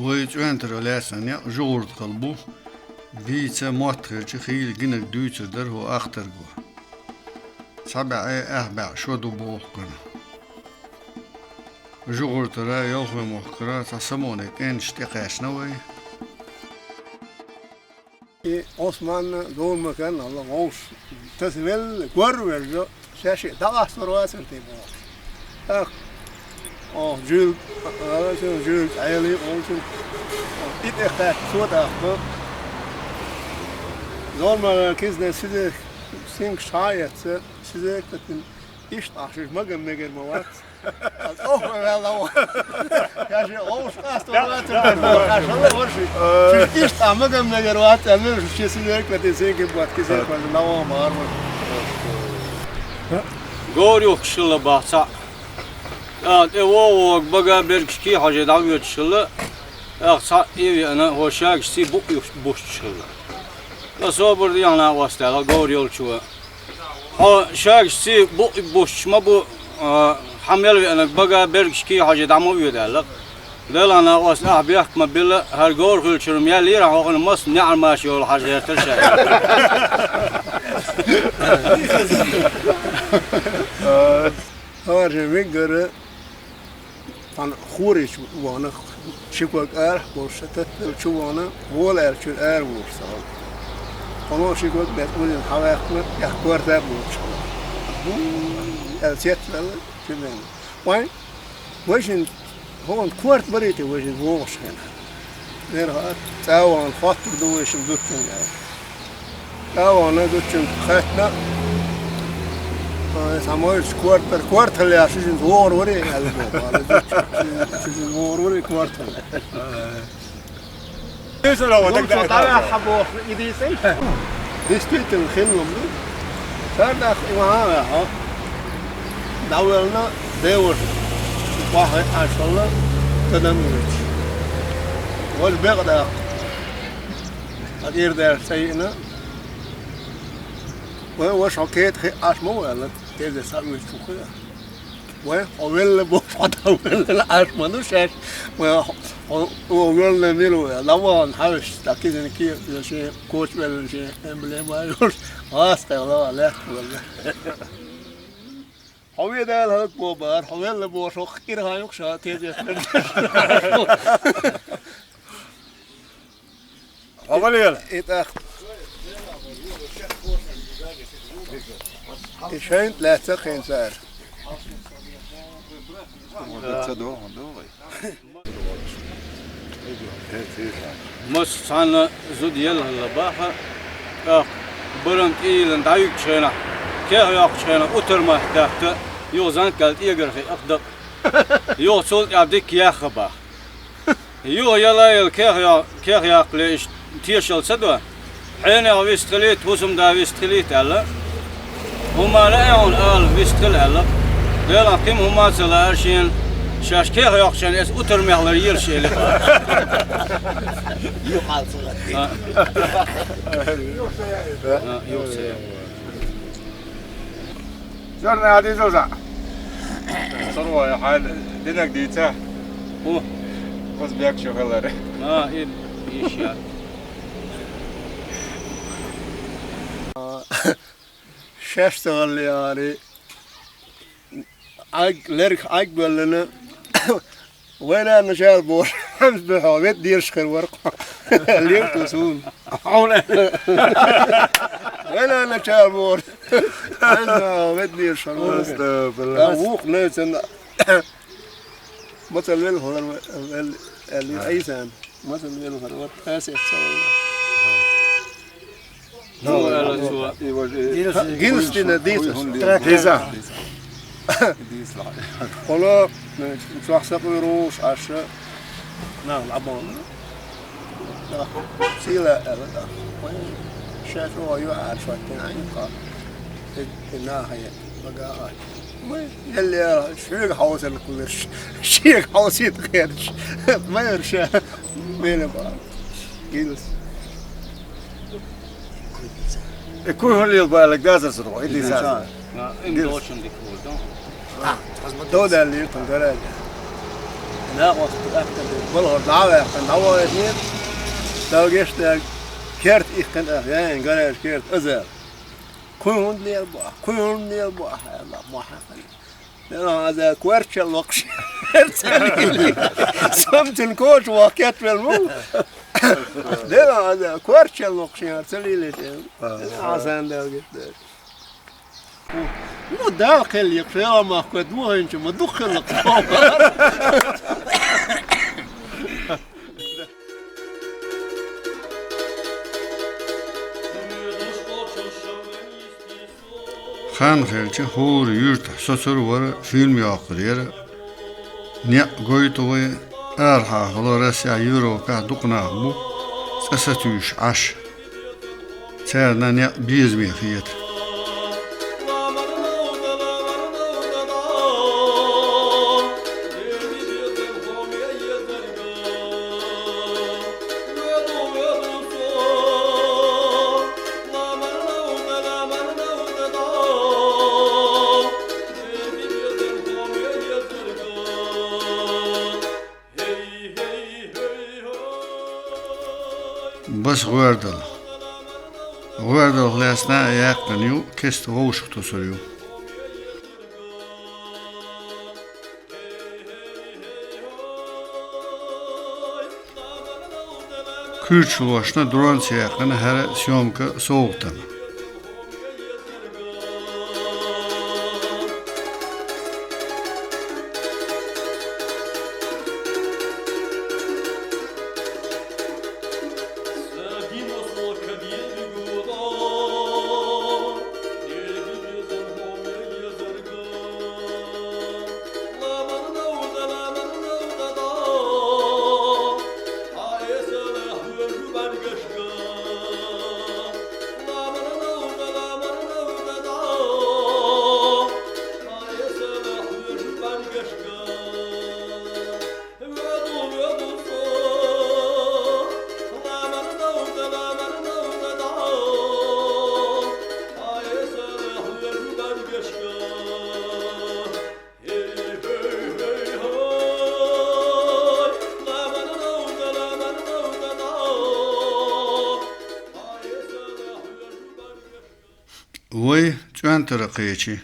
ويجوانتر لاسن جورد قلبو فيتsa ماتر خيل جنك دوتر در هو أختر جو سبع أهبع شو دبوه كنا جورد را يوم مخكرة تسمونه إنش تقاش نوي Osman doğum mekan Allah olsun. Tesvel görmüyor. Şaşı daha sonra sırtı bu. Ah. Oh jül, jül aylı olsun. İt suda bu. Normal kızlar size sing şayet size katın iş aşır magam neger mavat. Oh Allah. Ya şey olmuş aslında çünkü iş amagam neger vat anne şeysiyle katın ki bu atkisi falan lava var mı? Gor yok şılı bahsa. Ya o baga berkişki hacı davet şılı. Aksa evi ana hoşak si bu boş şılı. Nasıl burada yana vastala gor yol çuva. Ha şak si bu boşma bu hamel ve ana baga berkişki hacı davet ederler. Delana vasla bir akma billa her gor külçürüm ya lira hoğun mas ne almaş yol hacı terşe. Harcı bir göre van Khoriç wana şıkak borşatet çuvana voler çür borsa. Onu şıkak betulun havaklı yakvarda borç. Bu elçetler çümen. Vay vajin hon kvart barite vajin voş kana. Nerhat tavan fatır duvuşun dutun ya. Tavana dutun khatna Samuel quartal ya sizin zor var ya sizin zor var ya quartal. ايش لو بدك طالع حبو ايدي سي ديستيت الخلم دي صار معاه ها داولنا دور واحد عشرة تدمج والبغدة غير ده سيئنا وش حكيت اسمه ولا تيجي سامي شوكه وهو بوفض ولا اسمه ده شاش وقلنا نيلو لو نحاول تاكيد ان كي شيء كوتش ولا شيء امبليم ايوش خلاص والله لا والله هو ده هذا بوبار هو اللي بوشو خير هاي وخشا تيجي اول يلا إيشين لا تخين سعر. مس عن زوديال هلا باها برنت إيلن دايك شينا كه ياق شينا أتر ما تحت يوزان قال إيجر في أقدر يو صوت يبدك يا خبا يو يلا يل كه ياق ليش تيشل سدوا حين ويستخليت وسم دا ويستخليت هلا هما لا يعون آل ويستخل هلا ديلا كم هما سلاشين شاش كه ياق شين إس أتر مهلا يرشي اللي يقال صلاة. يوسف صرنا هذه زوجة صروا يا حال دينك ديتا هو بس بيك شغلة إيش يا شاشتغل يعني لرك أقبل لنا وين أنا شال بور حمد بحوامات دير شكر ورقة اليوم تسون حوله وين أنا شال بور حمد بحوامات دير شكر ورقة أبوك نيسن مثل ويل هو اللي أيسان مثل ويل هو تاسع سوى Gilstina ديسا والله نتوحسق ويروش عشاء نعم العبون لا سيلا أبدا شافوا يعرف عينقا الناحية بقى يلي شيخ حوس الكل شيخ حوسيت خيرش ما يرشى بين بعض جلس كل هون اللي يبغى لك دازر صدق اللي إن دوشن ديكول دودا اللي تنقرأ لا وقت أكتر بالغر دعوة كان دعوة اثنين لو جشت كيرت إخن أخيان قال كيرت أزل كون لي البوح كون لي البوح الله ما حقني لأن هذا كوارش اللقش سمت الكوش وكيت بالمو لأن هذا كوارش اللقش أرسلي لي عشان ده جت مو داخل يقفل ما كنت مو هنش ما دخل القطار خان خلچه هور یورت سوسر ور فیلم یاقریر نیا گویتوی ارها هلورسیا یورو که دقنا بو سستوش عش سرنا نیا بیز میخیت بس غوردل خلاصنا يقنيو كست غوش تسريو كürçülüşne duran siyaqını hər syomka soğuktan. Vay çön tırıqıyıcı.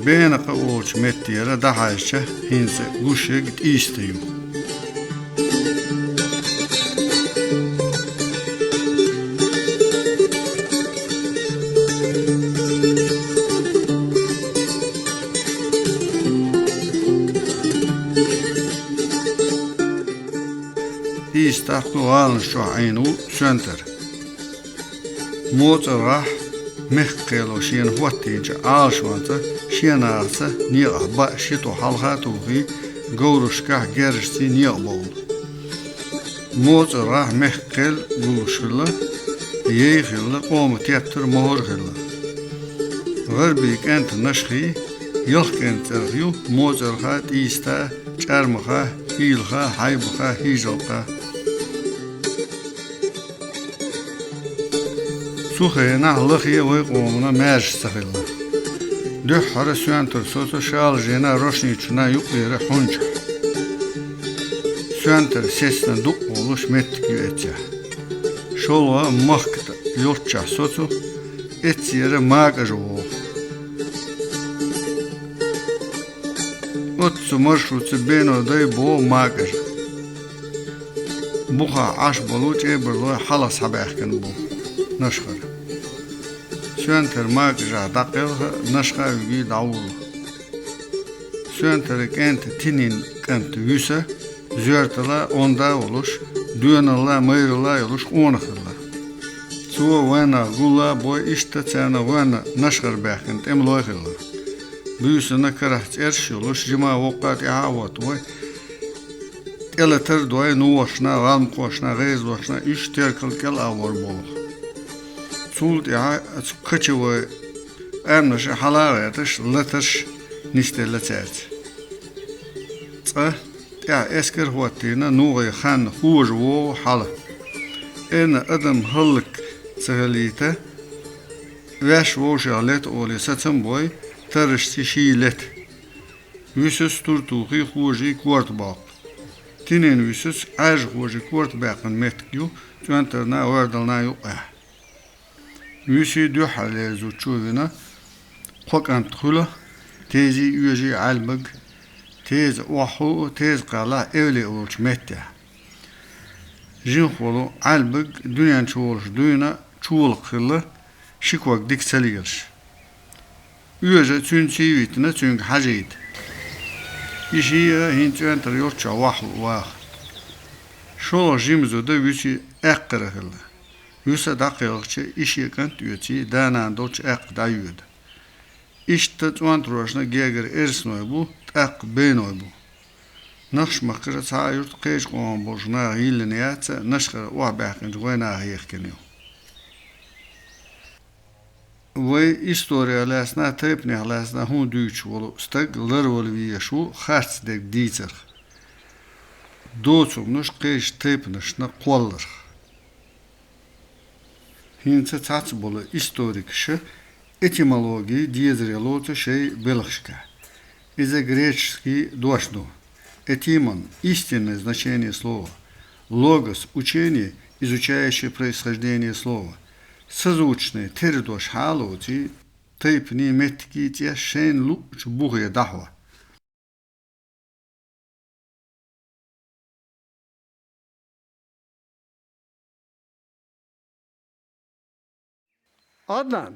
Beni kavulç mettiyere daha işçe hinse guşe git istiyor. İstahtu şu aynu sönter. Motorah mehkelo şien huattince alşvanta şien ağası niye ba şito halhatu vi guruşka gerisi niye bol. Motorah mehkel guluşla yeyhilla om tiyatr mohorhilla. Garbik ent naşhi yılk enterview motorhat ista çarmıha hilha haybuha hijolka. Suhena lıkhye ve qomuna merş sakhilla. Dü hara süentür sosu şal jena roşni çuna yuqyere hunç. Süentür seslen duq oluş mettik etçe. Şolva mahkta yurtça sosu etçiyere magajı o. Otsu marşrutsu beno day bo magajı. Buha aş boluç eberlo halas habahken bu. Nashkar. Süenter magja daqel nashka ugi daul. Süenter kent tinin kent yüse zürtala onda oluş, düğünala meyla oluş onakla. Su vana gula boy işte çana vana nashkar bahkent emloyla. Büyüsüne karahç erş oluş cima vakat avat boy. Elater doy nuvaşna valm koşna gez vaşna iş terkel kel avor bol. Sult ya kaçıvı أمنش حلاوتش لتش نستلا تاج يا اسكر هوتينا نوغي خان خوج وو حلا إن أدم هلك سهليته واش وو شغلت أولي ستم بوي ترشتي شيلت ويسس تورتوخي خوجي كورت باق تنين ويسس عاج خوجي كورت باقن متكيو تونترنا وردلنا يقع ويسي دو حالي زو تشوفنا خوك أنت خلا تيزي يوجي عالبق تيز وحو تيز قالا اولي اولش متى جين خولو عالبق دنيا نشولش دوينا چول خلا شكوك ديك سليلش يوجا تونسي ويتنا تونك حاجيد يشي هين تونتر يوتشا وحو واخ شولو جيمزو دا ويسي اقر خلا يوسا داقيلغش إشي كانت يوتي دانان دوش اق دا يود İşte tuantruaşna geger ersnoy bu tak benoy bu. Nakş makara sayurt qeş qon bojna hilne yatsa nashqa wa baqin jwena hayekeniyo. Ve historia lasna tepne lasna hun düç volu stag lar vol vi şu xarts deg ditser. Doçugnuş qeş tepnishna qollar. Hinsa tats bolu historik shi Этимологии диезрелота шей белхшка. Из-за греческий дошну. Этимон – истинное значение слова. Логос – учение, изучающее происхождение слова. Созвучные тердош халоти, тейпни метки тя шейн луч бугая дахва. Adnan.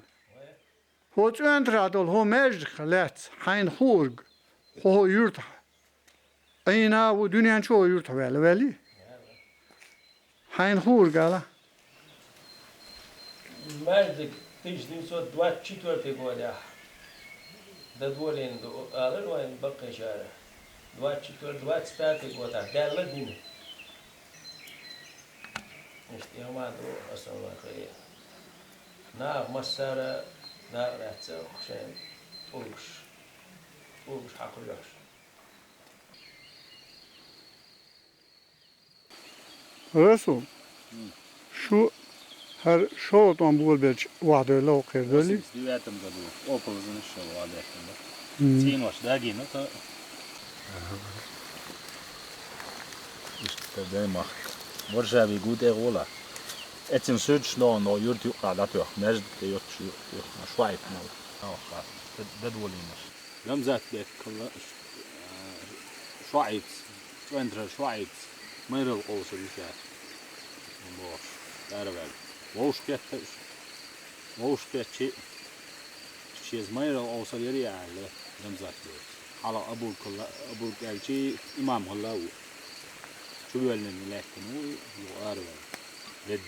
Hoç entradol ho mecd khalat hain khurg ho yurt ayna bu dünyanın çoğu yurt veli hain khurg ala مجد تجدين صوت دوات چطور تقوله ده دولين آلر وين بقى شارع دوات چطور دوات ستات تقوله دالة دين اشتيهم عدو أصلا خير نا مسارة نا رأتسا خشين أولش حقل يحش Resul şu her şoğutan bul belç vahdöyle o kerdöli Дивятым году опол заношел адектом. Тин ваш даги, ну то. İşte demek. Varja bir gut erola. Etsin söç no yurt yok da yok. Mecd de yok şuayt no. Tamam. ده دولينش. لم زات بك كلا شويت. وانتر شويت. ما يرل قوس بيسا. موش. داربل. موش كتش. موش كتش. شيز ما يرل قوس يري على لم زات بك. على أبو كلا أبو كالشي إمام الله. شو بيقولن لكن هو يقارب. لد.